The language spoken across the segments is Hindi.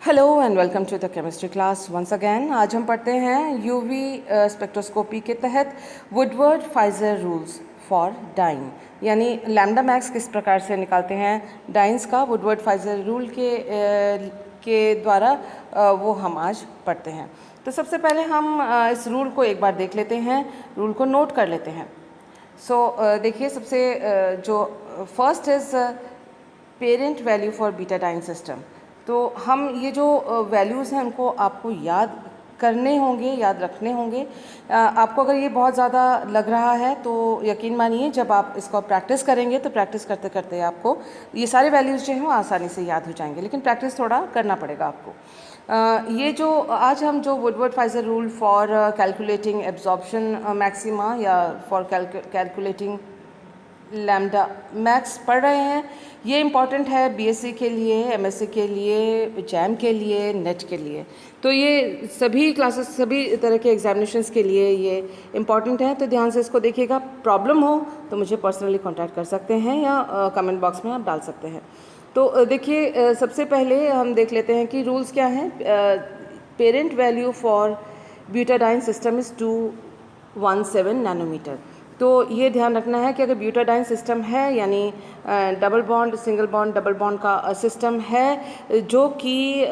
Hello and welcome to the chemistry class once again. आज हम पढ़ते हैं यूवी स्पेक्ट्रोस्कोपी के तहत Woodward Fieser rules for diene, यानी लैम्डा मैक्स किस प्रकार से निकालते हैं डाइन्स का वुडवर्ड फाइजर रूल के द्वारा वो हम आज पढ़ते हैं। तो सबसे पहले हम इस रूल को एक बार देख लेते हैं, रूल को नोट कर लेते हैं। देखिए सबसे जो first is parent value for beta diene system. तो हम ये जो वैल्यूज़ हैं उनको आपको याद करने होंगे, याद रखने होंगे। आपको अगर ये बहुत ज़्यादा लग रहा है तो यकीन मानिए जब आप इसको प्रैक्टिस करेंगे तो प्रैक्टिस करते करते आपको ये सारे वैल्यूज़ जो हैं वो आसानी से याद हो जाएंगे, लेकिन प्रैक्टिस थोड़ा करना पड़ेगा आपको। ये जो आज हम जो Woodward Pfizer rule for calculating absorption maxima या फॉर कैलकुलेटिंग लैम्डा मैक्स पढ़ रहे हैं, ये इम्पॉर्टेंट है बीएससी के लिए, एमएससी के लिए, जैम के लिए, नेट के लिए। तो ये सभी क्लासेस, सभी तरह के एग्जामिनेशंस के लिए ये इम्पॉर्टेंट है। तो ध्यान से इसको देखिएगा। प्रॉब्लम हो तो मुझे पर्सनली कांटेक्ट कर सकते हैं या कमेंट बॉक्स में आप डाल सकते हैं। तो देखिए सबसे पहले हम देख लेते हैं कि रूल्स क्या हैं। Parent value for butadiene system is 217 nanometre. तो ये ध्यान रखना है कि अगर ब्यूटाडाइन सिस्टम है यानी double bond, single bond, double bond का सिस्टम है जो कि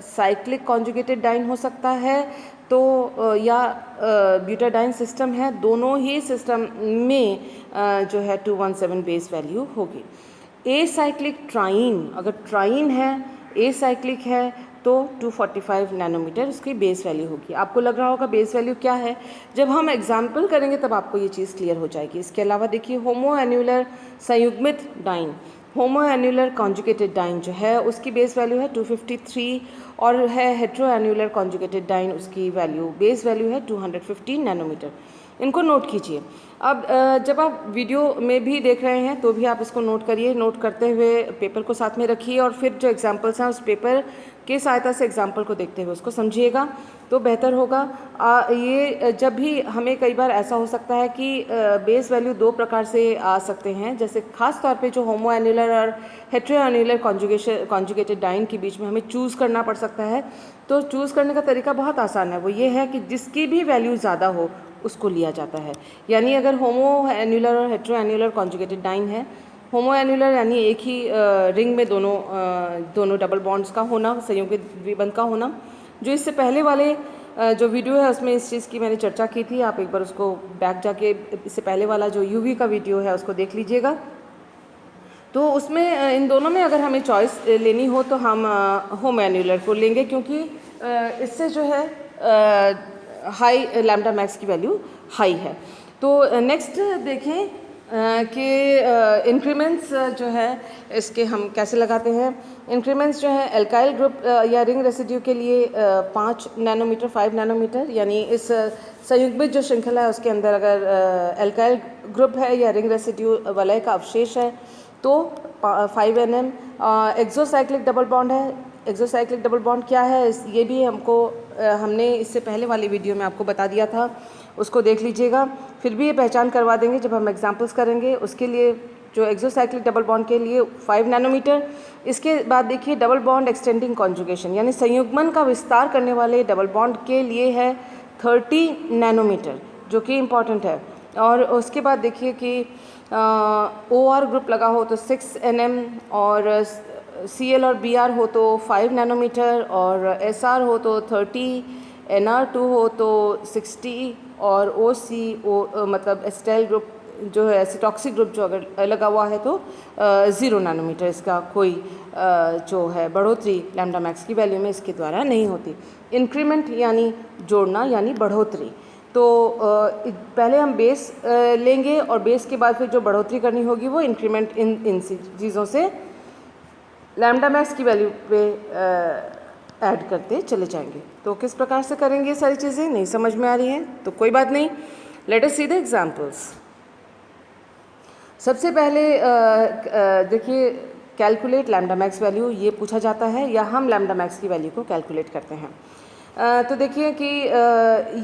साइक्लिक कॉन्जुगेटेड डाइन हो सकता है तो या ब्यूटाडाइन सिस्टम है, दोनों ही सिस्टम में जो है 217 बेस वैल्यू होगी। ए साइक्लिक ट्राइन, अगर ट्राइन है, ए साइक्लिक है तो 245 नैनोमीटर उसकी बेस वैल्यू होगी। आपको लग रहा होगा बेस वैल्यू क्या है, जब हम एग्जाम्पल करेंगे तब आपको ये चीज़ क्लियर हो जाएगी। इसके अलावा देखिए होमो एन्यूलर संयुग्मित डाइन, होमो एन्यूलर कॉन्जुगेटेड डाइन जो है उसकी बेस वैल्यू है 253 और है हेट्रो एन्यूलर कॉन्जुगेटेड डाइन, उसकी वैल्यू बेस वैल्यू है 215 नैनोमीटर। इनको नोट कीजिए। अब जब आप वीडियो में भी देख रहे हैं तो भी आप इसको नोट करिए, नोट करते हुए पेपर को साथ में रखिए और फिर जो एग्जाम्पल्स हैं उस पेपर की सहायता से एग्जाम्पल को देखते हुए उसको समझिएगा तो बेहतर होगा। ये जब भी हमें कई बार ऐसा हो सकता है कि बेस वैल्यू दो प्रकार से आ सकते हैं, जैसे खास तौर पे जो होमो एन्यूलर और हेट्रो एन्यूलर कॉन्जुगेटेड डाइन के बीच में हमें चूज़ करना पड़ सकता है। तो चूज़ करने का तरीका बहुत आसान है, वो ये है कि जिसकी भी वैल्यू ज़्यादा हो उसको लिया जाता है। यानी अगर होमो एन्यूलर और हेट्रो एन्यूलर कॉन्जुगेटेड डाइन है, होमो एन्यूलर यानी एक ही रिंग में दोनों डबल बॉन्ड्स का होना, संयुग्मित द्विबंध का होना, जो इससे पहले वाले जो वीडियो है उसमें इस चीज़ की मैंने चर्चा की थी। आप एक बार उसको बैक जाके इससे पहले वाला जो यूवी का वीडियो है उसको देख लीजिएगा। तो उसमें इन दोनों में अगर हमें चॉइस लेनी हो तो हम होमो एन्यूलर को लेंगे, क्योंकि इससे जो है हाई लैम्डा मैक्स की वैल्यू हाई है। तो नेक्स्ट देखें कि इंक्रीमेंट्स जो है इसके हम कैसे लगाते हैं। इंक्रीमेंट्स जो है एल्काइल ग्रुप या रिंग रेसिड्यू के लिए 5 नैनोमीटर, 5 नैनोमीटर, यानी इस संयुग्मित जो श्रृंखला है उसके अंदर अगर एल्काइल ग्रुप है या रिंग रेसिड्यू वलय का अवशेष है तो 5 nm। एक्सोसाइक्लिक डबल बॉन्ड है, एक्सोसाइक्लिक डबल बॉन्ड क्या है ये भी हमने इससे पहले वाली वीडियो में आपको बता दिया था, उसको देख लीजिएगा। फिर भी ये पहचान करवा देंगे जब हम एग्जांपल्स करेंगे। उसके लिए जो एक्सोसाइक्लिक डबल बॉन्ड के लिए 5 नैनोमीटर। इसके बाद देखिए डबल बॉन्ड एक्सटेंडिंग कॉन्जुगेशन यानी संयुग्मन का विस्तार करने वाले डबल बॉन्ड के लिए है 30 नैनोमीटर, जो कि इम्पॉर्टेंट है। और उसके बाद देखिए कि OR ग्रुप लगा हो तो 6 nm और CL और BR हो तो 5 नैनोमीटर और SR हो तो 30, NR2 हो तो 60 और OC मतलब एसिटाइल ग्रुप जो है, एसिटॉक्सिक ग्रुप जो अगर लगा हुआ है तो 0 नैनोमीटर। इसका कोई जो है बढ़ोतरी लैम्डा मैक्स की वैल्यू में इसके द्वारा नहीं होती। इंक्रीमेंट यानी जोड़ना यानी बढ़ोतरी। तो पहले हम बेस लेंगे और बेस के बाद फिर जो बढ़ोतरी करनी होगी वो इंक्रीमेंट इन चीज़ों से लैम्डा मैक्स की वैल्यू पे ऐड करते चले जाएंगे। तो किस प्रकार से करेंगे सारी चीज़ें नहीं समझ में आ रही हैं तो कोई बात नहीं, let us see the examples. सबसे पहले देखिए कैलकुलेट लैम्डा मैक्स वैल्यू ये पूछा जाता है या हम लैम्डा मैक्स की वैल्यू को कैलकुलेट करते हैं। तो देखिए कि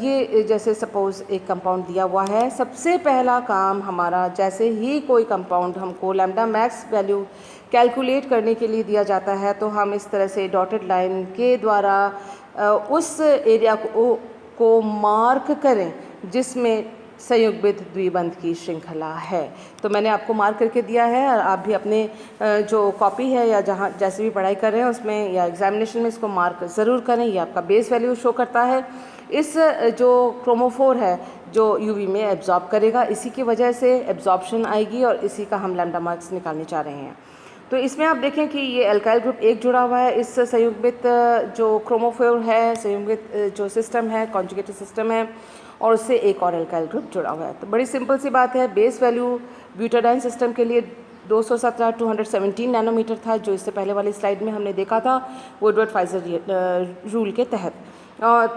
ये जैसे सपोज़ एक कंपाउंड दिया हुआ है, सबसे पहला काम हमारा जैसे ही कोई कंपाउंड हमको लैम्डा मैक्स वैल्यू कैलकुलेट करने के लिए दिया जाता है, तो हम इस तरह से डॉटेड लाइन के द्वारा उस एरिया को मार्क करें जिसमें संयुग्मित द्विबंध की श्रृंखला है। तो मैंने आपको मार्क करके दिया है, और आप भी अपने जो कॉपी है या जहाँ जैसे भी पढ़ाई कर रहे हैं उसमें या एग्जामिनेशन में इसको मार्क ज़रूर करें। ये आपका बेस वैल्यू शो करता है। इस जो क्रोमोफोर है जो यूवी में एब्जॉर्ब करेगा, इसी की वजह से एब्जॉर्प्शन आएगी और इसी का हम लैम्डा मार्क्स निकालने चाह रहे हैं। तो इसमें आप देखें कि ये एल्काइल ग्रुप 1 जुड़ा हुआ है इस संयुग्मित जो क्रोमोफोर है, संयुग्मित जो सिस्टम है, कॉन्जुगेटेड सिस्टम है, और उससे एक और एल्काइल ग्रुप जुड़ा हुआ है। तो बड़ी सिंपल सी बात है, बेस वैल्यू ब्यूटाडाइन सिस्टम के लिए 217 नैनोमीटर था, जो इससे पहले वाली स्लाइड में हमने देखा था वुडवर्ड-फाइजर रूल के तहत।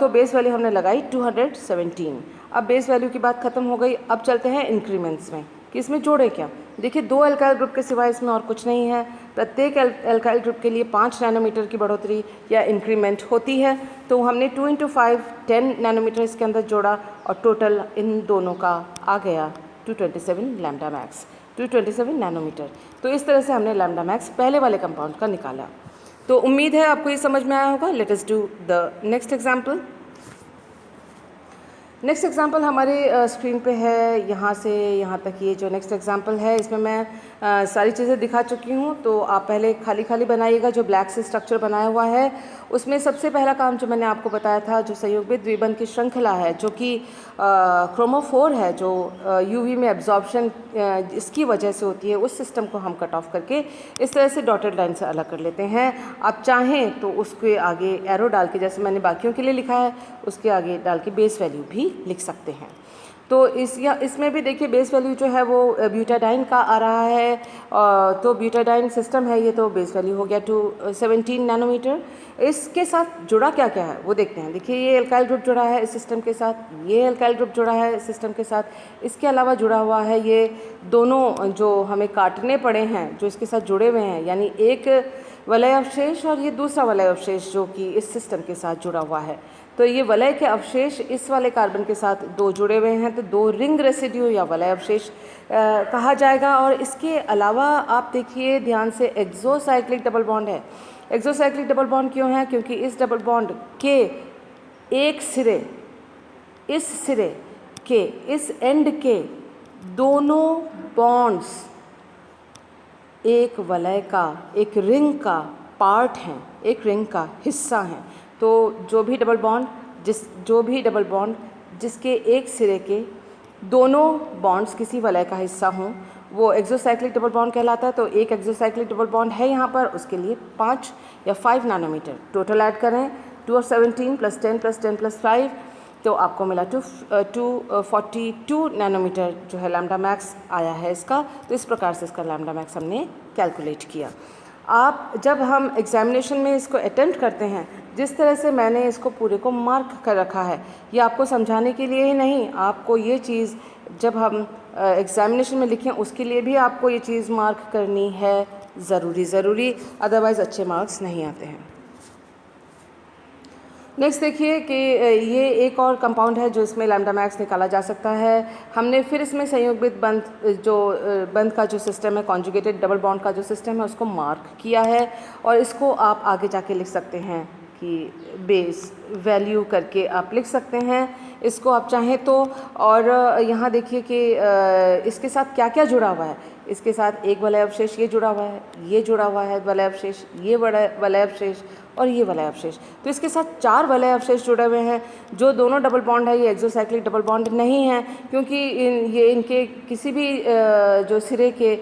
तो बेस वैल्यू हमने लगाई 217। अब बेस वैल्यू की बात खत्म हो गई। अब चलते हैं इंक्रीमेंट्स में कि इसमें जोड़े क्या। देखिए, 2 एल्काइल ग्रुप के सिवाय इसमें और कुछ नहीं है। प्रत्येक एल्काइल ग्रुप के लिए 5 नैनोमीटर की बढ़ोतरी या इंक्रीमेंट होती है। तो हमने 2 × 5 10 नैनोमीटर इसके अंदर जोड़ा, और टोटल इन दोनों का आ गया 227 लैम्डा मैक्स, 227 नैनोमीटर। तो इस तरह से हमने लैम्डा मैक्स पहले वाले कंपाउंड का निकाला। तो उम्मीद है आपको ये समझ में आया होगा। Let us do the next example. Next example हमारे स्क्रीन पे है। यहाँ से यहाँ तक ये जो नेक्स्ट एग्जाम्पल है, इसमें मैं सारी चीज़ें दिखा चुकी हूँ। तो आप पहले खाली खाली बनाइएगा। जो ब्लैक से स्ट्रक्चर बनाया हुआ है उसमें सबसे पहला काम जो मैंने आपको बताया था, जो संयुग्मित द्विबंध की श्रृंखला है, जो कि क्रोमोफोर है, जो यूवी में एब्जॉर्प्शन इसकी वजह से होती है, उस सिस्टम को हम कट ऑफ करके इस तरह से डॉटेड लाइन से अलग कर लेते हैं। आप चाहें तो उसके आगे एरो डाल के, जैसे मैंने बाकियों के लिए लिखा है, उसके आगे डाल के बेस वैल्यू भी लिख सकते हैं। तो इसमें भी देखिए बेस वैल्यू जो है वो ब्यूटाडाइन का आ रहा है। तो ब्यूटाडाइन सिस्टम है ये, तो बेस वैल्यू हो गया 217 नैनोमीटर। इसके साथ जुड़ा क्या क्या है वो देखते हैं। देखिए, ये एल्काइल ग्रुप जुड़ा है इस सिस्टम के साथ, ये एल्काइल ग्रुप जुड़ा है इस सिस्टम के साथ। इसके अलावा जुड़ा हुआ है ये दोनों जो हमें काटने पड़े हैं, जो इसके साथ जुड़े हुए हैं, यानी एक वलय अवशेष और ये दूसरा वलय अवशेष जो कि इस सिस्टम के साथ जुड़ा हुआ है। तो ये वलय के अवशेष इस वाले कार्बन के साथ 2 जुड़े हुए हैं, तो 2 रिंग रेसिड्यू या वलय अवशेष कहा जाएगा। और इसके अलावा आप देखिए ध्यान से, एक्सोसाइक्लिक डबल बॉन्ड है। एक्सोसाइक्लिक डबल बॉन्ड क्यों है? क्योंकि इस डबल बॉन्ड के एक सिरे, इस सिरे के, इस एंड के दोनों बॉन्ड्स एक वलय का, एक रिंग का पार्ट हैं, एक रिंग का हिस्सा हैं। तो जो भी डबल बॉन्ड जिसके एक सिरे के दोनों बॉन्ड्स किसी वलय का हिस्सा हों, वो एक्सोसाइक्लिक डबल बॉन्ड कहलाता है। तो एक एक्सोसाइक्लिक डबल बॉन्ड है यहाँ पर, उसके लिए 5 या 5 नैनोमीटर टोटल ऐड करें। 217 + 10 + 10 + 5, तो आपको मिला 242 नैनोमीटर जो है लैम्डा मैक्स आया है इसका। तो इस प्रकार से इसका लैम्डा मैक्स हमने कैलकुलेट किया। आप जब हम एग्जामिनेशन में इसको अटेम्प्ट करते हैं, जिस तरह से मैंने इसको पूरे को मार्क कर रखा है, ये आपको समझाने के लिए ही नहीं, आपको ये चीज़ जब हम एग्जामिनेशन में लिखें उसके लिए भी आपको ये चीज़ मार्क करनी है ज़रूरी, अदरवाइज़ अच्छे मार्क्स नहीं आते हैं। नेक्स्ट देखिए कि ये एक और कंपाउंड है जो इसमें लैम्डा मैक्स निकाला जा सकता है। हमने फिर इसमें संयुग्मित बंध का जो सिस्टम है, कॉन्जुगेटेड डबल बॉन्ड का जो सिस्टम है, उसको मार्क किया है। और इसको आप आगे जाके लिख सकते हैं कि बेस वैल्यू करके आप लिख सकते हैं इसको आप चाहें तो। और यहाँ देखिए कि इसके साथ क्या क्या जुड़ा हुआ है। इसके साथ एक वलय अवशेष ये जुड़ा हुआ है, ये जुड़ा हुआ है वलय अवशेष, ये वलय अवशेष और ये वलय अवशेष। तो इसके साथ 4 वलय अवशेष जुड़े हुए हैं। जो दोनों डबल बॉन्ड है ये एक्सोसाइक्लिक डबल बॉन्ड नहीं है, क्योंकि ये इनके किसी भी जो सिरे के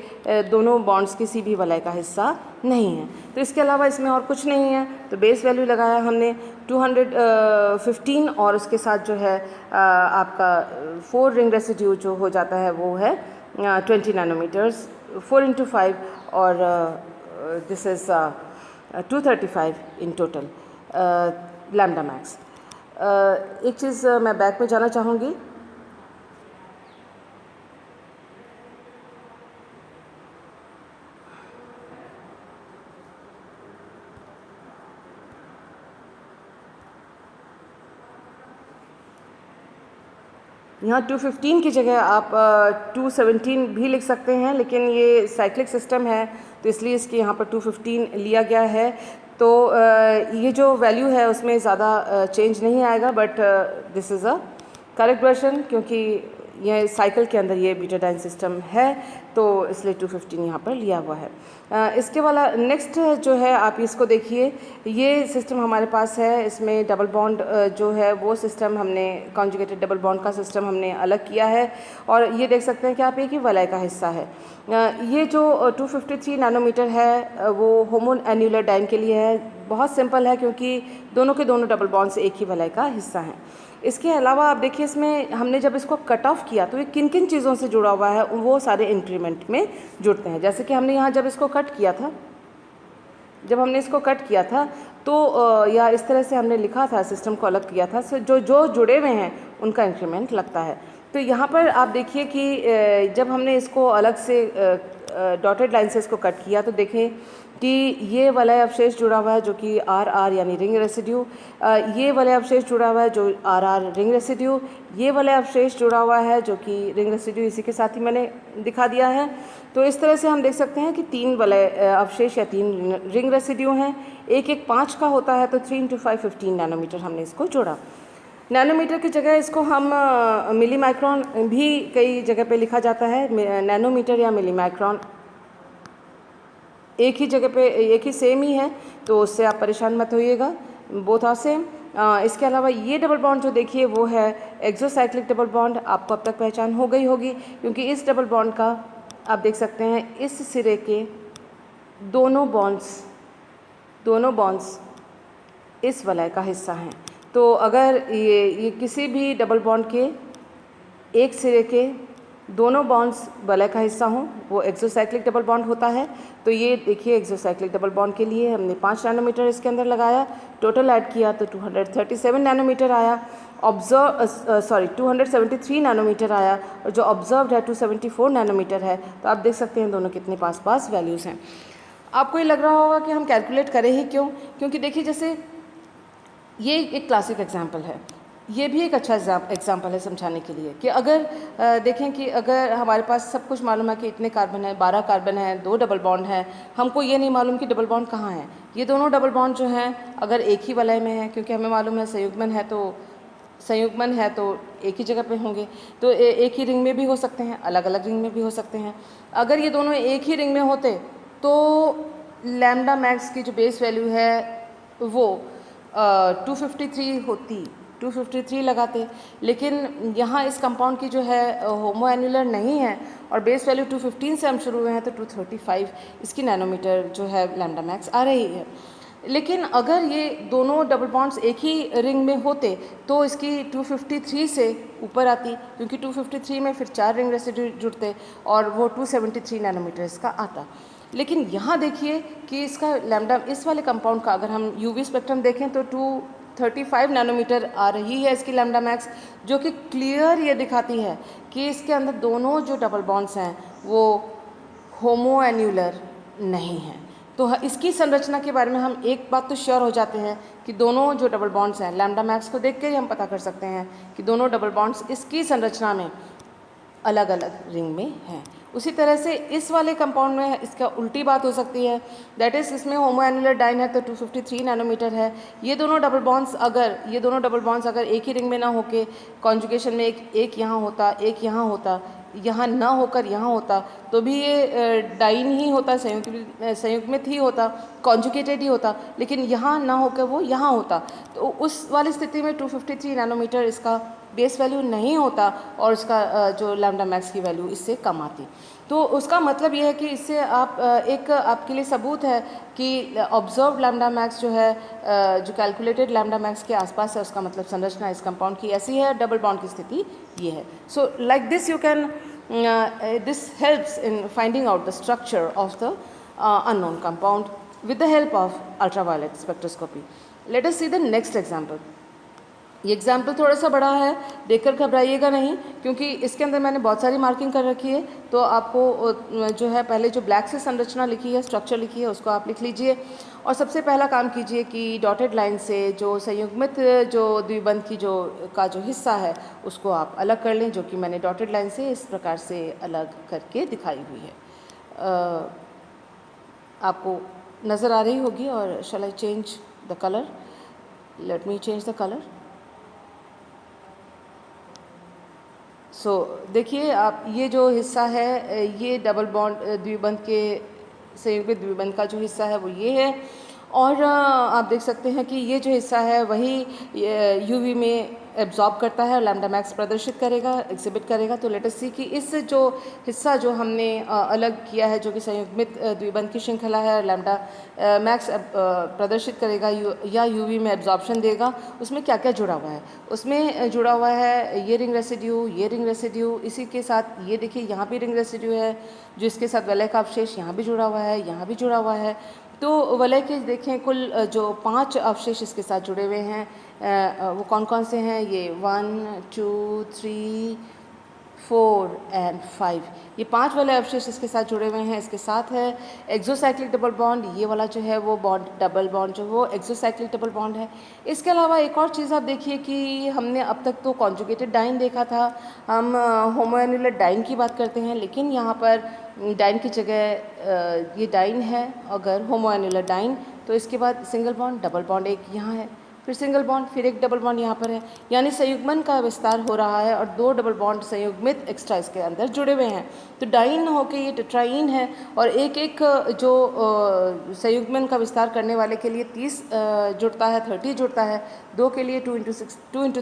दोनों बॉन्ड्स किसी भी वलय का हिस्सा नहीं है। तो इसके अलावा इसमें और कुछ नहीं है। तो बेस वैल्यू लगाया हमने 215 और उसके साथ जो है आपका 4 रिंग रेसिड्यू जो हो जाता है वो है 20 नैनोमीटर्स, 4 × 5 और this is 235 in total lambda max. एक चीज़ मैं बैक में जाना चाहूँगी। यहाँ 215 की जगह आप 217 भी लिख सकते हैं, लेकिन ये साइक्लिक सिस्टम है तो इसलिए इसके यहाँ पर 215 लिया गया है। तो ये जो वैल्यू है उसमें ज़्यादा चेंज नहीं आएगा, but this is a correct version, क्योंकि ये साइकिल के अंदर ये बीटाडाइन सिस्टम है, तो इसलिए 215 यहाँ पर लिया हुआ है। इसके वाला नेक्स्ट जो है आप इसको देखिए, ये सिस्टम हमारे पास है। इसमें डबल बॉन्ड जो है वो सिस्टम हमने कॉन्जुगेटेड डबल बॉन्ड का सिस्टम हमने अलग किया है, और ये देख सकते हैं कि आप एक ही वलय का हिस्सा है। ये जो 253 नैनोमीटर है वो होमो एन्यूलर डाइन के लिए है। बहुत सिंपल है, क्योंकि दोनों के दोनों डबल बॉन्ड से एक ही वलय का हिस्सा हैं। इसके अलावा आप देखिए, इसमें हमने जब इसको कट ऑफ किया तो ये किन किन चीज़ों से जुड़ा हुआ है, वो सारे इंक्रीमेंट में जुड़ते हैं। जैसे कि हमने यहाँ जब इसको कट किया था, जब हमने इसको कट किया था तो या इस तरह से हमने लिखा था, सिस्टम को अलग किया था, सो जो जो जुड़े हुए हैं उनका इंक्रीमेंट लगता है। तो यहाँ पर आप देखिए कि जब हमने इसको अलग से डॉटेड लाइन से इसको कट किया तो देखें कि ये वलय अवशेष जुड़ा हुआ है जो कि आर आर यानी रिंग रेसिड्यू, ये वलय अवशेष जुड़ा हुआ है जो आर आर रिंग रेसिड्यू, ये वलय अवशेष जुड़ा हुआ है जो कि रिंग रेसिड्यू, इसी के साथ ही मैंने दिखा दिया है। तो इस तरह से हम देख सकते हैं कि 3 वलय अवशेष या 3 रिंग रेसिड्यू हैं। एक एक 5 का होता है, तो 3 × 5 15 नैनोमीटर हमने इसको जोड़ा। नैनोमीटर की जगह इसको हम मिली माइक्रोन भी कई जगह पे लिखा जाता है। नैनोमीटर या मिली माइक्रोन एक ही जगह पे, एक ही सेम ही है, तो उससे आप परेशान मत होइएगा, बोथ आर सेम। इसके अलावा ये डबल बॉन्ड जो देखिए वो है एक्सोसाइक्लिक डबल बॉन्ड। आपको अब तक पहचान हो गई होगी, क्योंकि इस डबल बॉन्ड का आप देख सकते हैं इस सिरे के दोनों बॉन्ड्स इस वलय का हिस्सा हैं। तो अगर ये किसी भी डबल बॉन्ड के एक सिरे के दोनों बॉन्ड्स वलय का हिस्सा हों, वो एक्सोसाइक्लिक डबल बॉन्ड होता है। तो ये देखिए एक्सोसाइक्लिक डबल बॉन्ड के लिए हमने 5 नैनोमीटर इसके अंदर लगाया, टोटल ऐड किया तो 237 नैनोमीटर आया। 273 नैनोमीटर आया, और जो ऑब्जर्व्ड है 274 नैनोमीटर है। तो आप देख सकते हैं दोनों कितने पास पास वैल्यूज़ हैं। आपको ये लग रहा होगा कि हम कैलकुलेट करें ही क्यों, क्योंकि देखिए जैसे ये एक क्लासिक एग्जाम्पल है, ये भी एक अच्छा एग्जाम्पल है समझाने के लिए कि अगर देखें कि अगर हमारे पास सब कुछ मालूम है कि इतने कार्बन है, 12 कार्बन है, 2 डबल बॉन्ड है, हमको ये नहीं मालूम कि डबल बॉन्ड कहाँ है। ये दोनों डबल बॉन्ड जो हैं अगर एक ही वलय में है, क्योंकि हमें मालूम है संयुग्मन है तो एक ही जगह पे होंगे, तो एक ही रिंग में भी हो सकते हैं, अलग अलग रिंग में भी हो सकते हैं। अगर ये दोनों एक ही रिंग में होते तो लैम्डा मैक्स की जो बेस वैल्यू है वो 253 होती, 253 लगाते। लेकिन यहाँ इस कंपाउंड की जो है होमो एन्युलर नहीं है, और बेस वैल्यू 215 से हम शुरू हुए हैं, तो 235 इसकी नैनोमीटर जो है लैम्डा मैक्स आ रही है। लेकिन अगर ये दोनों डबल बॉन्ड्स एक ही रिंग में होते तो इसकी 253 से ऊपर आती, क्योंकि 253 में फिर 4 रिंग रेसिड्यू जुड़ते और वो 273 नैनोमीटर इसका आता। लेकिन यहाँ देखिए कि इसका लैम्डा, इस वाले कंपाउंड का अगर हम यूवी स्पेक्ट्रम देखें तो 235 नैनोमीटर आ रही है इसकी लैम्डा मैक्स, जो कि क्लियर ये दिखाती है कि इसके अंदर दोनों जो डबल बॉन्ड्स हैं वो होमो एन्युलर नहीं हैं। तो इसकी संरचना के बारे में हम एक बात तो श्योर हो जाते हैं कि दोनों जो डबल बॉन्ड्स हैं, लैम्डा मैक्स को देख के ही हम पता कर सकते हैं कि दोनों डबल बॉन्ड्स इसकी संरचना में अलग अलग रिंग में हैं। उसी तरह से इस वाले कंपाउंड में इसका उल्टी बात हो सकती है, दैट इज़ इसमें होमो एन्युलर डाइन है तो 253 नैनोमीटर है। ये दोनों डबल बॉन्ड्स अगर एक ही रिंग में ना होके कॉन्जुगेशन में एक यहाँ होता, एक यहाँ होता, यहाँ ना होकर यहाँ होता, तो भी ये डाइन ही होता, संयुग्मित ही होता, कॉन्जुगेटेड ही होता। लेकिन यहाँ ना होकर वो यहाँ होता, तो उस वाली स्थिति में 253 नैनोमीटर इसका बेस वैल्यू नहीं होता, और इसका जो लैम्डा मैक्स की वैल्यू इससे कम आती। तो उसका मतलब ये है कि इससे आप एक आपके लिए सबूत है कि ऑब्जर्व लैम्डा मैक्स जो है, जो कैलकुलेटेड लैम्डा मैक्स के आसपास है, उसका मतलब संरचना इस कंपाउंड की ऐसी है, डबल बॉन्ड की स्थिति ये है। So like this you can this helps in finding out the structure of the unknown compound with the help of ultraviolet spectroscopy. Let us see the next example. ये एग्जाम्पल थोड़ा सा बड़ा है, देखकर घबराइएगा नहीं, क्योंकि इसके अंदर मैंने बहुत सारी मार्किंग कर रखी है। तो आपको जो है पहले जो ब्लैक से संरचना लिखी है, स्ट्रक्चर लिखी है, उसको आप लिख लीजिए, और सबसे पहला काम कीजिए कि डॉटेड लाइन से जो संयुग्मित जो द्विबंध की जो हिस्सा है उसको आप अलग कर लें, जो कि मैंने डॉटेड लाइन से इस प्रकार से अलग करके दिखाई हुई है। आपको नज़र आ रही होगी। और shall I change the colour, let me change the colour. So देखिए आप, ये जो हिस्सा है ये डबल बॉन्ड द्विबंध के संयुग्मित द्विबंध का जो हिस्सा है वो ये है। और आप देख सकते हैं कि ये जो हिस्सा है वही यूवी में एब्जॉर्ब करता है और लैम्डा मैक्स प्रदर्शित करेगा, एग्जिबिट करेगा। तो लेट अस सी कि इस जो हिस्सा जो हमने अलग किया है, जो कि संयुग्मित द्विबंध की श्रृंखला है, लैम्डा मैक्स प्रदर्शित करेगा या यूवी में एब्जॉर्प्शन देगा, उसमें क्या क्या जुड़ा हुआ है। उसमें जुड़ा हुआ है ये रिंग रेसिड्यू, ये रिंग रेसिड्यू, इसी के साथ ये देखिए यहाँ भी रिंग रेसिड्यू है जो इसके साथ वलय का अवशेष यहाँ भी जुड़ा हुआ है, यहाँ भी जुड़ा हुआ है। तो वलय के देखें कुल जो 5 अवशेष इसके साथ जुड़े हुए हैं, वो कौन कौन से हैं, ये 1 2 3 4 एंड 5, ये 5 वाले अवशेष इसके साथ जुड़े हुए हैं। इसके साथ है एक्सोसाइक्लिक डबल बॉन्ड, ये वाला जो है वो बॉन्ड डबल बॉन्ड जो वो एक्सोसाइक्लिक डबल बॉन्ड है। इसके अलावा एक और चीज़ आप देखिए कि हमने अब तक तो कॉन्जुगेटेड डाइन देखा था, हम होमोएन्युलर डाइन की बात करते हैं, लेकिन यहाँ पर डाइन की जगह ये डाइन है। अगर होमोएन्युलर डाइन तो इसके बाद सिंगल बॉन्ड, डबल बॉन्ड एक यहाँ है, फिर सिंगल बॉन्ड, फिर एक डबल बॉन्ड यहाँ पर है, यानी संयुग्मन का विस्तार हो रहा है और 2 डबल बॉन्ड संयुग्मित एक्स्ट्रा इसके अंदर जुड़े हुए हैं। तो डाइन होके ये टेट्राइन है और एक एक जो संयुग्मन का विस्तार करने वाले के लिए 30 जुड़ता है, 30 जुड़ता है, 2 के लिए 2 इंटू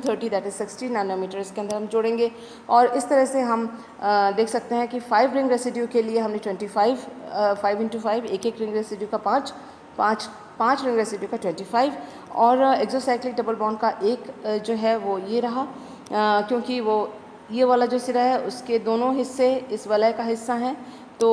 30 दैट इज 60 नैनोमीटर इसके अंदर हम जोड़ेंगे। और इस तरह से हम देख सकते हैं कि 5 रिंग रेसिड्यू के लिए हमने 25 5 इंटू 5, एक एक रिंग रेसिड्यू का 5 रिंग रेसिड्यू का 25, और एक्सोसाइक्लिक डबल बॉन्ड का एक जो है वो ये रहा, क्योंकि वो ये वाला जो सिरा है उसके दोनों हिस्से इस वलय का हिस्सा हैं, तो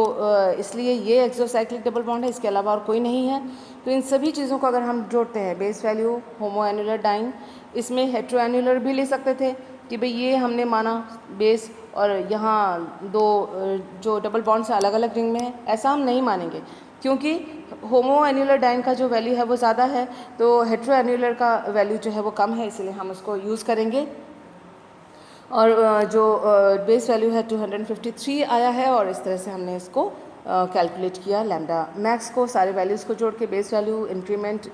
इसलिए ये एक्सोसाइक्लिक डबल बॉन्ड है, इसके अलावा और कोई नहीं है। तो इन सभी चीज़ों को अगर हम जोड़ते हैं, बेस वैल्यू, होमोएन्युलर डाइन, इसमें हेट्रोएन्युलर भी ले सकते थे कि भाई ये हमने माना बेस और यहाँ 2 जो डबल बॉन्ड से अलग अलग रिंग में है, ऐसा हम नहीं मानेंगे क्योंकि होमोएन्युलर डाइन का जो वैल्यू है वो ज़्यादा है, तो हेट्रोएन्युलर का वैल्यू जो है वो कम है, इसलिए हम उसको यूज़ करेंगे। और जो बेस वैल्यू है 253 आया है, और इस तरह से हमने इसको कैलकुलेट किया लैम्डा मैक्स को, सारे वैल्यूज़ को जोड़ के base value, increment,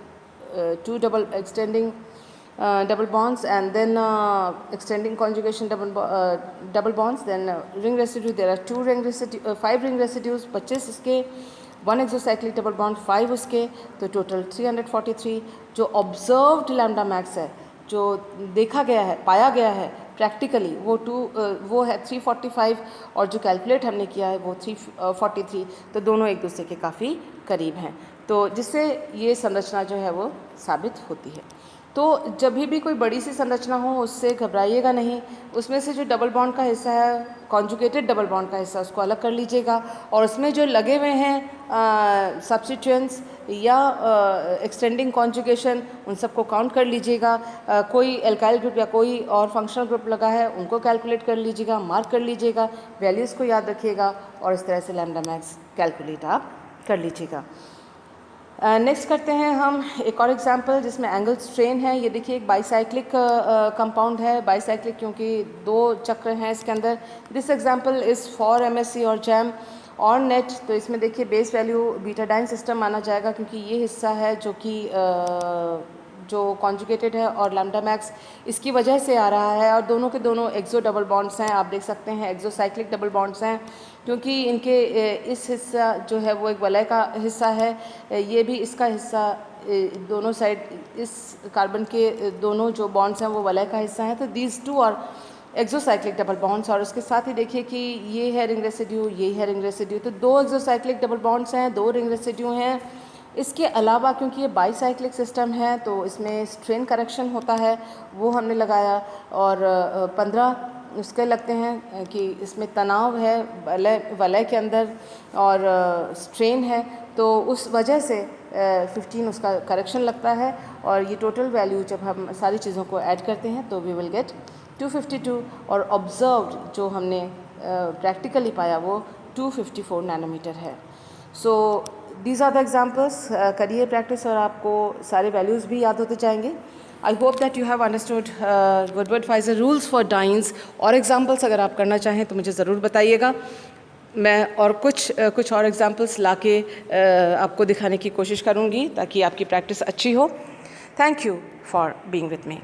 2 double extending double bonds, and then extending conjugation double bonds, then ring residue, there are 2 ring residue 5 ring residues, 25 इसके, 1 exocyclic double bond, 5 उसके, तो टोटल 343। जो ऑब्जर्व्ड लैम्डा मैक्स है, जो देखा गया है, पाया गया है प्रैक्टिकली, वो है 345, और जो कैलकुलेट हमने किया है वो 343, तो दोनों एक दूसरे के काफ़ी करीब हैं, तो जिससे ये संरचना जो है वो साबित होती है। तो जब भी कोई बड़ी सी संरचना हो उससे घबराइएगा नहीं, उसमें से जो डबल बॉन्ड का हिस्सा है, कॉन्जुगेटेड डबल बॉन्ड का हिस्सा, उसको अलग कर लीजिएगा, और उसमें जो लगे हुए हैं सब्स्टिट्यूएंट्स या एक्सटेंडिंग कॉन्जुगेशन, उन सबको काउंट कर लीजिएगा। कोई एल्काइल ग्रुप या कोई और फंक्शनल ग्रुप लगा है उनको कैलकुलेट कर लीजिएगा, मार्क कर लीजिएगा, वैल्यूज़ को याद रखिएगा, और इस तरह से लैम्डा मैक्स कैलकुलेट आप कर लीजिएगा। नेक्स्ट करते हैं हम एक और एग्जांपल जिसमें एंगल स्ट्रेन है। ये देखिए एक बाईसाइक्लिक कंपाउंड है, बाईसाइक्लिक क्योंकि 2 चक्र हैं इसके अंदर। This example is for MSc और जैम और नेट। तो इसमें देखिए बेस वैल्यू बीटाडाइन सिस्टम माना जाएगा क्योंकि ये हिस्सा है जो कि जो कॉन्जुगेटेड है, और लैम्डा मैक्स इसकी वजह से आ रहा है, और दोनों के दोनों एक्सो डबल बॉन्ड्स हैं, आप देख सकते हैं एक्सोसाइक्लिक डबल बॉन्ड्स हैं, क्योंकि इनके इस हिस्सा जो है वो एक वलय का हिस्सा है, ये भी इसका हिस्सा, दोनों साइड इस कार्बन के दोनों जो बॉन्ड्स हैं वो वलय का हिस्सा है, तो दीज 2 और एक्सोसाइक्लिक डबल बॉन्ड्स। और उसके साथ ही देखिए कि ये है रिंग रेसिड्यू, ये है रिंग रेसिड्यू, तो 2 एक्सोसाइक्लिक डबल बॉन्ड्स हैं, 2 रिंग रेसिड्यू हैं। इसके अलावा क्योंकि ये बाईसाइक्लिक सिस्टम है तो इसमें स्ट्रेन करेक्शन होता है, वो हमने लगाया, और 15 उसके लगते हैं कि इसमें तनाव है वलय के अंदर और स्ट्रेन है, तो उस वजह से 15 उसका करेक्शन लगता है, और ये टोटल वैल्यू जब हम सारी चीज़ों को ऐड करते हैं तो वी विल गेट 252, और ऑब्जर्व्ड जो हमने प्रैक्टिकली पाया वो 254 नैनोमीटर है। So these are the examples, करिए प्रैक्टिस और आपको सारे वैल्यूज़ भी याद होते जाएंगे। I hope that you have understood Woodward Fieser rules for dienes, और एग्जाम्पल्स अगर आप करना चाहें तो मुझे ज़रूर बताइएगा। मैं और कुछ और एग्जांपल्स लाके आपको दिखाने की कोशिश करूँगी ताकि आपकी प्रैक्टिस अच्छी हो। Thank you for being with me.